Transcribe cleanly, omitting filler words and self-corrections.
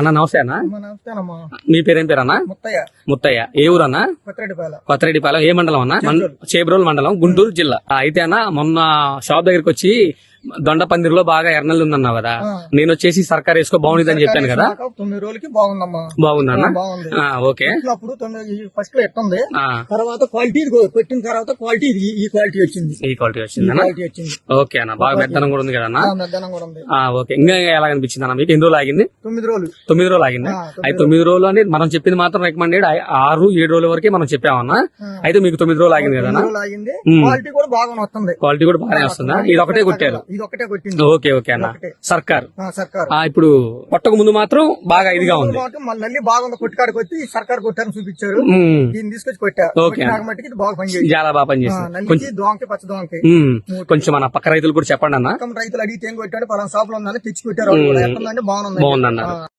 అన్న నమస్తే అన్న. నమస్తేనమ్మా. మీ పేరేం పేరన్నా? ముత్తయ్య. ముత్తయ్య. ఏ ఊరన్నా? కొత్తరెడ్డిపాలెం. ఏ మండలం అన్న? చేబ్రోలు మండలం, గుంటూరు జిల్లా. అయితే అన్న మొన్న షాప్ దగ్గరికి వచ్చి దొండపందిరిలో బాగా ఎర్నల్ ఉందన్నావు కదా, నేను వచ్చేసి సర్కార్ వేసుకో బాగుంది అని చెప్పాను కదా. 9 రోజులకి బాగుందమ్మా. బాగుందన్న. బాగుంది. ఓకే. ఫస్ట్ లో ఎట్టుంది, తర్వాత క్వాలిటీ పెట్టిన తర్వాత క్వాలిటీ ఈ క్వాలిటీ వచ్చింది. ఈ క్వాలిటీ వచ్చింది. ఓకే అన్న. బాగా మెద్దనం కూడా ఉంది కదా అన్న. మెద్దనం కూడా ఉంది. ఓకే. ఇంకా ఎలా అనిపించింది అన్న మీకు? ఎన్ని రోజులు ఆగింది? 9 రోజులు. 9 రోజులు ఆగింది. అయితే 9 రోజులు అని మనం చెప్పింది మాత్రం రికమెండెడ్ 6-7 రోజుల వరకే మనం చెప్పామన్నా. అయితే మీకు 9 రోజులు ఆగింది కదా. క్వాలిటీ కూడా బాగా వస్తుంది. క్వాలిటీ కూడా బాగానే వస్తుందా? ఇది ఒకటే కొట్టారు. ఇది ఒకటే కొట్టింది. ఓకే ఓకే అన్న. సర్కార్ సర్కార్ ఇప్పుడు కొట్టక ముందు మాత్రం బాగా ఇదిగా ఉంది. మళ్ళీ బాగుంది. కొట్టుకాడికి వచ్చి సర్కార్ కొట్టారని చూపించారు. దీన్ని తీసుకొచ్చి కొట్టా. మట్టికి ఇది బాగా పనిచేసి చాలా బాగా పనిచేసింది. దోంకి పచ్చ దోంకి. కొంచెం మన పక్క రైతులు కూడా చెప్పండి అన్న. రైతులు అడిగితే ఏం కొట్టాడు, పలానా షాప్ లో ఉందని తెచ్చి కొట్టారు. బాగుంది. బాగుందన్నారు.